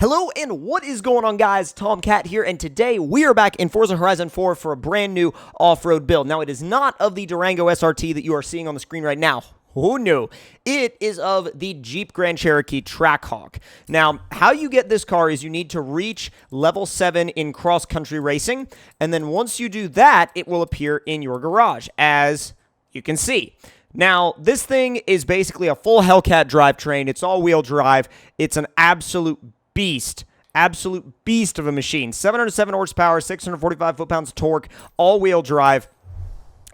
Hello and what is going on, guys? Tom Cat here, and today we are back in Forza Horizon 4 for a brand new off-road build. Now, it is not of the Durango SRT that you are seeing on the screen right now. Oh no, it is of the Jeep Grand Cherokee Trackhawk. Now, how you get this car is you need to reach level 7 in cross-country racing, and then once you do that, it will appear in your garage, as you can see. Now, this thing is basically a full Hellcat drivetrain. It's all-wheel drive. It's an absolute beast of a machine. 707 horsepower, 645 foot-pounds of torque, all-wheel drive.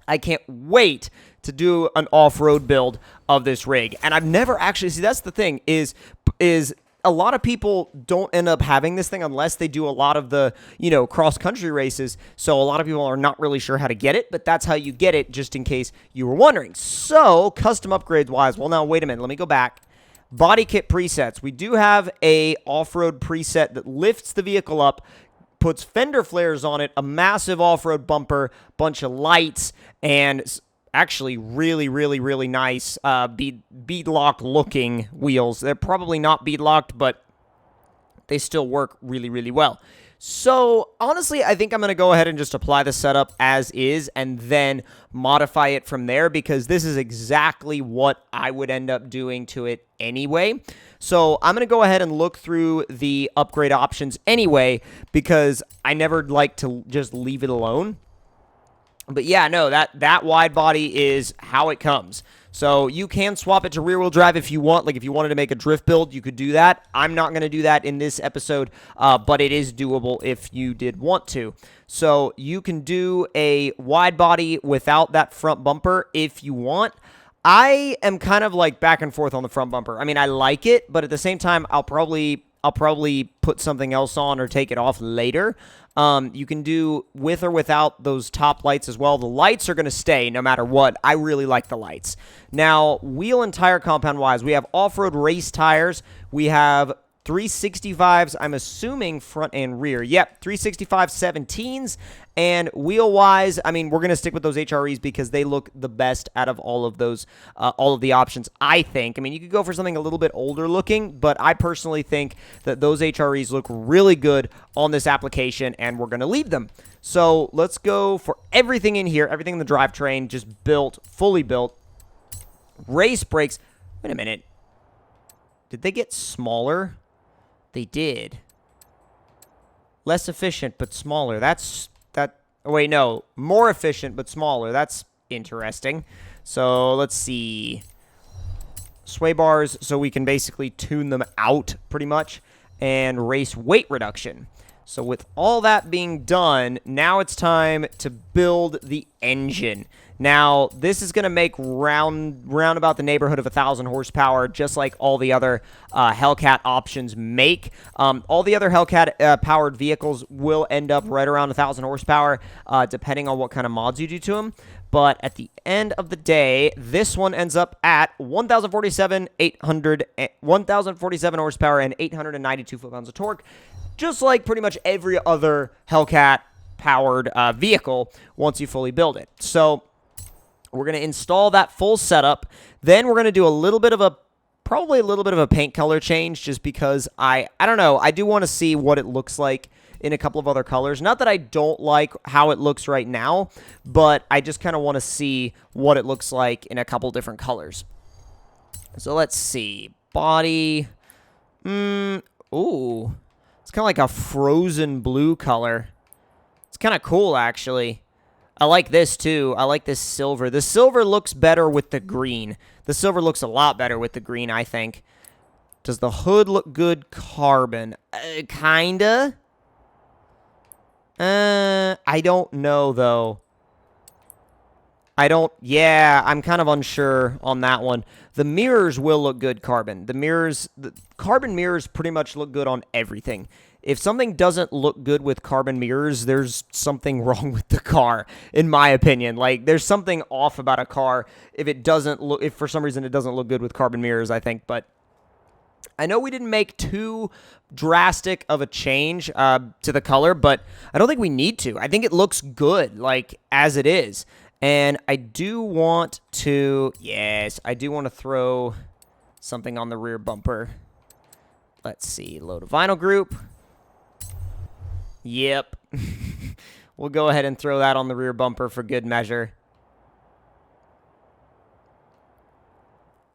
I can't wait to do an off-road build of this rig. And I've never actually, see, that's the thing, is a lot of people don't end up having this thing unless they do a lot of the, cross-country races. So a lot of people are not really sure how to get it, but that's how you get it, just in case you were wondering. So, custom upgrades-wise, well, now, wait a minute. Let me go back. Body kit presets. We do have a off-road preset that lifts the vehicle up, puts fender flares on it, a massive off-road bumper, bunch of lights, and actually really nice bead-locked looking wheels. They're probably not bead-locked, but they still work really well. So, honestly, I think I'm going to go ahead and just apply the setup as is and then modify it from there, because this is exactly what I would end up doing to it anyway. So, I'm going to go ahead and look through the upgrade options anyway, because I never like to just leave it alone. But yeah, no, that wide body is how it comes. So you can swap it to rear-wheel drive if you want. Like, if you wanted to make a drift build, you could do that. I'm not going to do that in this episode, but it is doable if you did want to. So you can do a wide body without that front bumper if you want. I am kind of like back and forth on the front bumper. I mean, I like it, but at the same time, I'll probably put something else on or take it off later. You can do with or without those top lights as well. The lights are going to stay no matter what. I really like the lights. Now, wheel and tire compound wise, we have off-road race tires. We have 365s, I'm assuming front and rear. Yep, 365 17s. And wheel-wise, I mean, we're going to stick with those HREs because they look the best out of all of those, all of the options, I think. I mean, you could go for something a little bit older looking, but I personally think that those HREs look really good on this application, and we're going to leave them. So let's go for everything in here, everything in the drivetrain, just built, fully built. Race brakes. Wait a minute. Did they get smaller? They did. Less efficient, but smaller. Oh, wait, no. More efficient, but smaller. That's interesting. So, let's see. Sway bars, so we can basically tune them out, pretty much. And race weight reduction. So, with all that being done, now it's time to build the engine. Now, this is going to make round about the neighborhood of 1,000 horsepower, just like all the other Hellcat options make. All the other Hellcat-powered vehicles will end up right around 1,000 horsepower, depending on what kind of mods you do to them. But at the end of the day, this one ends up at 1,047 horsepower and 892 foot-pounds of torque, just like pretty much every other Hellcat-powered vehicle once you fully build it. So we're going to install that full setup. Then we're going to do probably a little bit of a paint color change, just because I don't know, I do want to see what it looks like in a couple of other colors. Not that I don't like how it looks right now, but I just kind of want to see what it looks like in a couple different colors. So let's see. Body. Ooh. It's kind of like a frozen blue color. It's kind of cool, actually. I like this, too. I like this silver. The silver looks better with the green. The silver looks a lot better with the green, I think. Does the hood look good carbon? Kinda. I don't know, though. Yeah, I'm kind of unsure on that one. The mirrors will look good carbon. The carbon mirrors pretty much look good on everything. If something doesn't look good with carbon mirrors, there's something wrong with the car, in my opinion. Like, there's something off about a car if for some reason it doesn't look good with carbon mirrors, I think. But I know we didn't make too drastic of a change to the color, but I don't think we need to. I think it looks good, like, as it is. And I do want to, yes, I do want to throw something on the rear bumper. Let's see. Load a vinyl group. Yep. We'll go ahead and throw that on the rear bumper for good measure.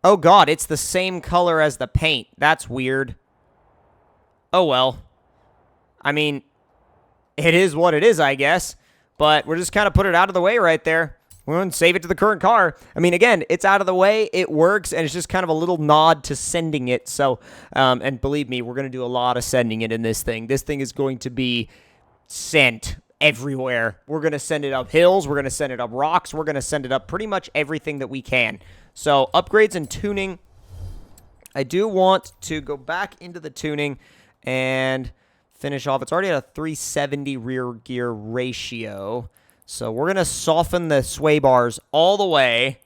Oh, God, it's the same color as the paint. That's weird. Oh, well. I mean, it is what it is, I guess. But we're just kind of put it out of the way right there. We're going to save it to the current car. I mean, again, it's out of the way. It works, and it's just kind of a little nod to sending it. So, and believe me, we're going to do a lot of sending it in this thing. This thing is going to be sent everywhere. We're going to send it up hills. We're going to send it up rocks. We're going to send it up pretty much everything that we can. So, upgrades and tuning. I do want to go back into the tuning and finish off. It's already at a 370 rear gear ratio. So we're going to soften the sway bars all the way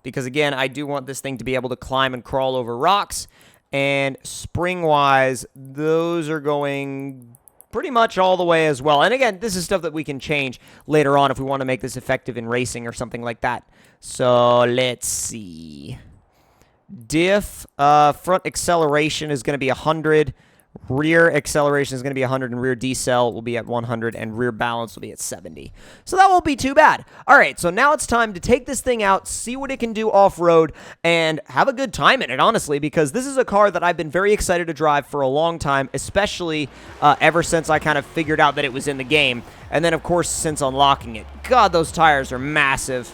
because, again, I do want this thing to be able to climb and crawl over rocks. And spring-wise, those are going pretty much all the way as well. And, again, this is stuff that we can change later on if we want to make this effective in racing or something like that. So let's see. Diff, front acceleration is going to be 100. Rear acceleration is going to be 100, and rear decel will be at 100, and rear balance will be at 70. So that won't be too bad. All right, so now it's time to take this thing out, see what it can do off-road, and have a good time in it, honestly, because this is a car that I've been very excited to drive for a long time, especially ever since I kind of figured out that it was in the game, and then, of course, since unlocking it. God, those tires are massive.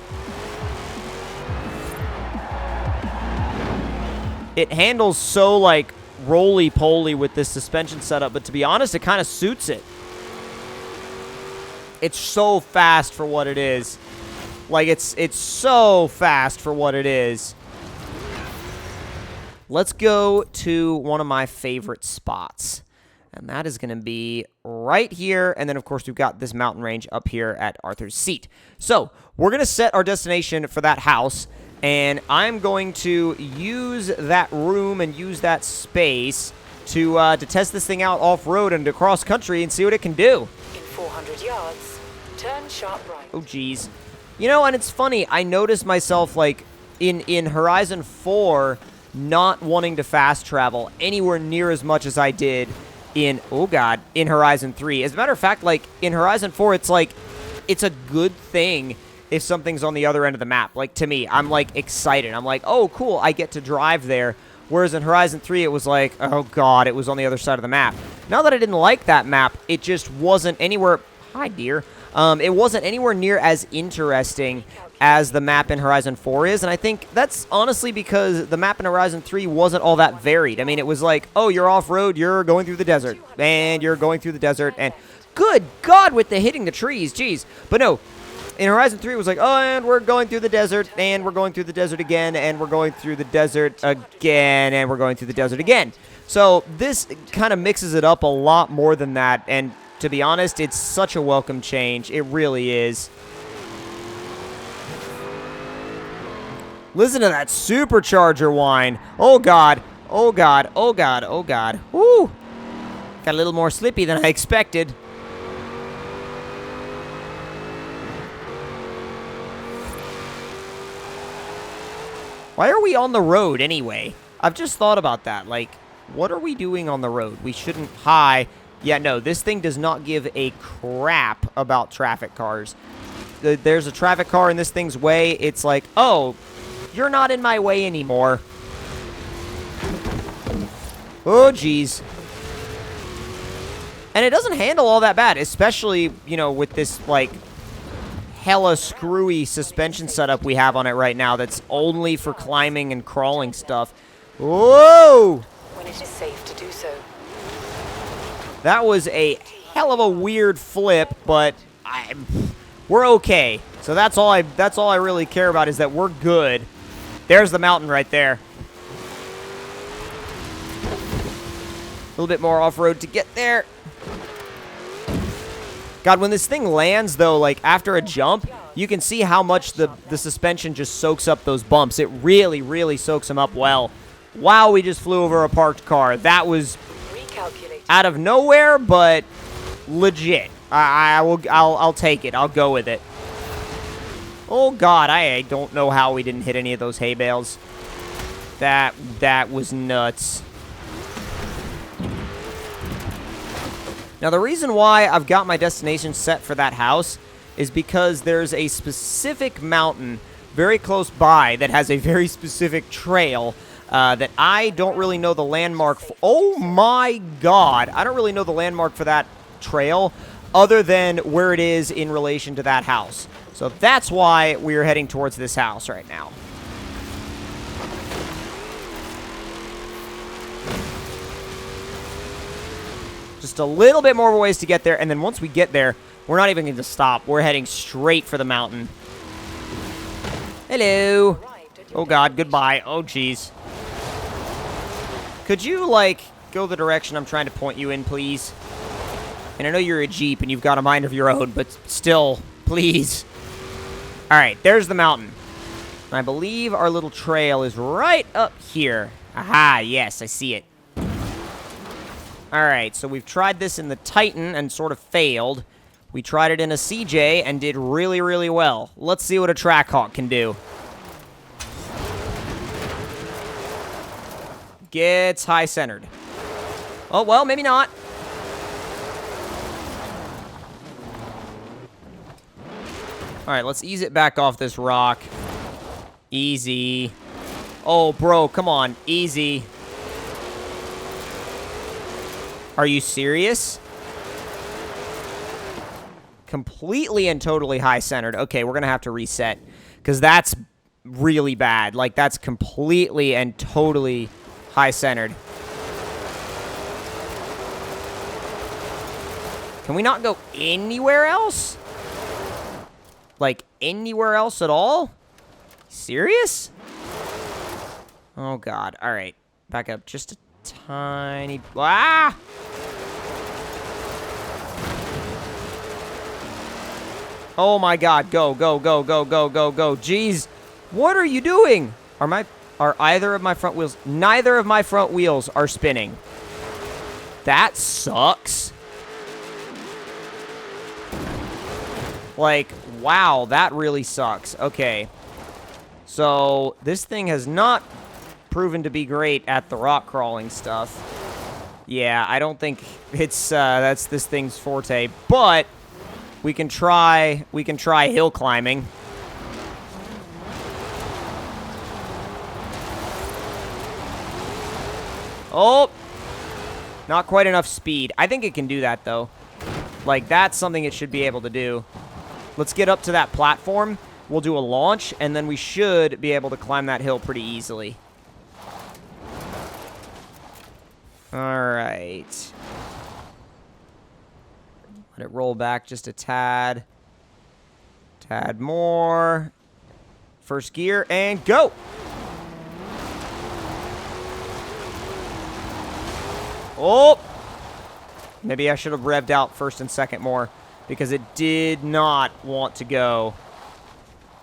It handles so, like, roly-poly with this suspension setup, but to be honest, it kind of suits it. It's so fast for what it is. Like, it's so fast for what it is. Let's go to one of my favorite spots, and that is going to be right here, and then, of course, we've got this mountain range up here at Arthur's Seat. So, we're going to set our destination for that house, and I'm going to use that room and use that space to test this thing out off-road and across country and see what it can do. In 400 yards, turn sharp right. Oh, geez. You know, and it's funny, I noticed myself, like, in Horizon 4, not wanting to fast travel anywhere near as much as I did in, oh, God, in Horizon 3. As a matter of fact, like, in Horizon 4, it's like, it's a good thing if something's on the other end of the map. Like, to me, I'm, like, excited. I'm like, oh, cool, I get to drive there. Whereas in Horizon 3, it was like, oh, God, it was on the other side of the map. Not that I didn't like that map, it just wasn't anywhere... Hi, dear. It wasn't anywhere near as interesting as the map in Horizon 4 is, and I think that's honestly because the map in Horizon 3 wasn't all that varied. I mean, it was like, oh, you're off-road, you're going through the desert, and you're going through the desert, and good God with the hitting the trees, jeez. But no, in Horizon 3, it was like, oh, and we're going through the desert, and we're going through the desert again, and we're going through the desert again, and we're going through the desert again. So this kind of mixes it up a lot more than that, and to be honest, it's such a welcome change. It really is. Listen to that supercharger whine. Oh, God. Oh, God. Oh, God. Oh, God. Woo! Got a little more slippy than I expected. Why are we on the road anyway? I've just thought about that. Like, what are we doing on the road? We shouldn't... Hi. Yeah, no, this thing does not give a crap about traffic cars. There's a traffic car in this thing's way. It's like, oh, you're not in my way anymore. Oh, geez. And it doesn't handle all that bad, especially, you know, with this, like, hella screwy suspension setup we have on it right now that's only for climbing and crawling stuff. Whoa! When it is safe to do so. That was a hell of a weird flip, but we're okay. So that's all I really care about is that we're good. There's the mountain right there. A little bit more off-road to get there. God, when this thing lands, though, like, after a jump, you can see how much the suspension just soaks up those bumps. It really, really soaks them up well. Wow, we just flew over a parked car. That was out of nowhere, but legit. I'll take it. I'll go with it. Oh, God, I don't know how we didn't hit any of those hay bales. That was nuts. Now, the reason why I've got my destination set for that house is because there's a specific mountain very close by that has a very specific trail that I don't really know the landmark for. Oh my god. I don't really know the landmark for that trail other than where it is in relation to that house. So that's why we're heading towards this house right now. Just a little bit more ways to get there, and then once we get there, we're not even going to stop. We're heading straight for the mountain. Hello. Oh god, goodbye. Oh jeez. Could you, like, go the direction I'm trying to point you in, please? And I know you're a Jeep and you've got a mind of your own, but still, please. Alright, there's the mountain. I believe our little trail is right up here. Aha, yes, I see it. Alright, so we've tried this in the Titan and sort of failed. We tried it in a CJ and did really, really well. Let's see what a Trackhawk can do. Gets high-centered. Oh, well, maybe not. Alright, let's ease it back off this rock. Easy. Oh, bro, come on. Easy. Are you serious? Completely and totally high-centered. Okay, we're going to have to reset. Because that's really bad. Like, that's completely and totally high-centered. Can we not go anywhere else? Like, anywhere else at all? Serious? Oh, God. All right. Back up just a tiny... Ah! Oh, my God. Go, go, go, go, go, go, go. Jeez. What are you doing? Are either of my front wheels... Neither of my front wheels are spinning. That sucks. Like, wow, that really sucks. Okay. So, this thing has not proven to be great at the rock crawling stuff. Yeah, I don't think it's, that's this thing's forte. But, we can try hill climbing. Oh! Not quite enough speed. I think it can do that, though. Like, that's something it should be able to do. Let's get up to that platform. We'll do a launch, and then we should be able to climb that hill pretty easily. Alright. Let it roll back just a tad. Tad more. First gear, and go! Oh! Maybe I should have revved out first and second more, because it did not want to go.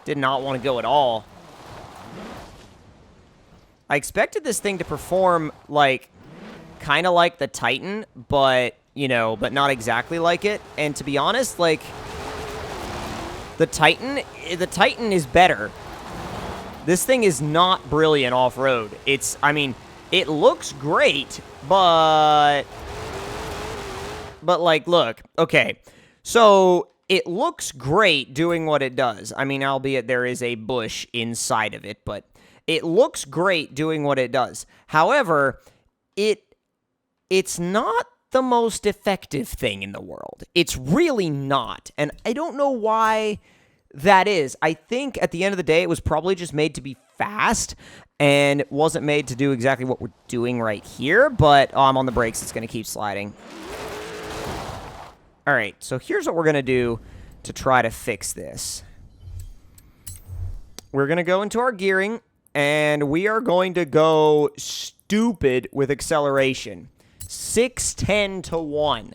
Did not want to go at all. I expected this thing to perform, like, kind of like the Titan, but, you know, but not exactly like it. And to be honest, like, the Titan is better. This thing is not brilliant off-road. It's, I mean, it looks great, but like, look, okay. So, it looks great doing what it does. I mean, albeit there is a bush inside of it, but it looks great doing what it does. However, it's not the most effective thing in the world. It's really not. And I don't know why that is. I think at the end of the day, it was probably just made to be fast and it wasn't made to do exactly what we're doing right here. But I'm on the brakes. It's going to keep sliding. All right, so here's what we're going to do to try to fix this. We're going to go into our gearing, and we are going to go stupid with acceleration. 610 to 1.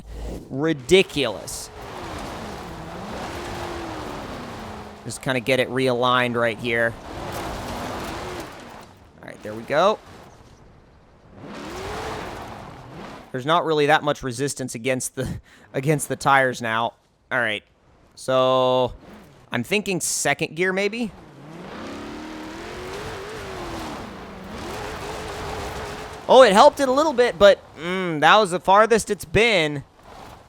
Ridiculous. Just kind of get it realigned right here. All right, there we go. There's not really that much resistance against the tires now. All right. So, I'm thinking second gear maybe. Oh, it helped it a little bit, but that was the farthest it's been.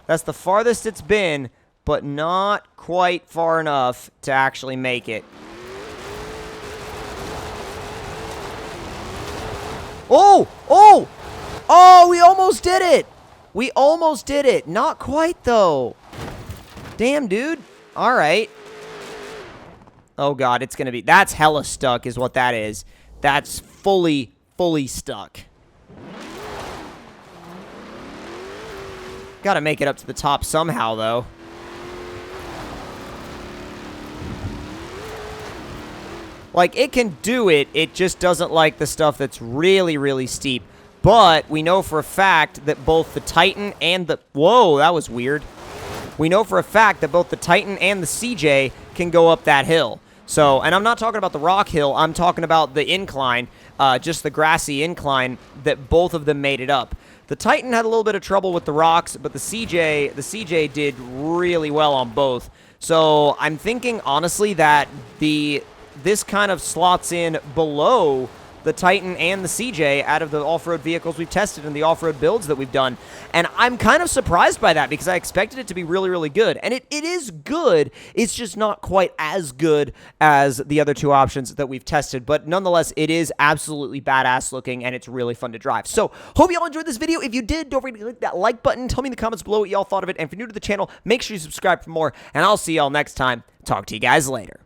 That's the farthest it's been, but not quite far enough to actually make it. Oh! Oh! Oh, we almost did it! We almost did it. Not quite, though. Damn, dude. All right. Oh, God, it's going to be... That's hella stuck is what that is. That's fully stuck. Gotta make it up to the top somehow, though. Like, it can do it. It just doesn't like the stuff that's really steep. But we know for a fact that both the Titan and the... Whoa, that was weird. We know for a fact that both the Titan and the CJ can go up that hill. So, and I'm not talking about the rock hill. I'm talking about the incline, just the grassy incline that both of them made it up. The Titan had a little bit of trouble with the rocks, but the CJ did really well on both. So, I'm thinking, honestly, that this kind of slots in below the Titan and the CJ out of the off-road vehicles we've tested and the off-road builds that we've done. And I'm kind of surprised by that because I expected it to be really good. And it is good. It's just not quite as good as the other two options that we've tested. But nonetheless, it is absolutely badass looking and it's really fun to drive. So, hope you all enjoyed this video. If you did, don't forget to click that like button. Tell me in the comments below what y'all thought of it. And if you're new to the channel, make sure you subscribe for more. And I'll see y'all next time. Talk to you guys later.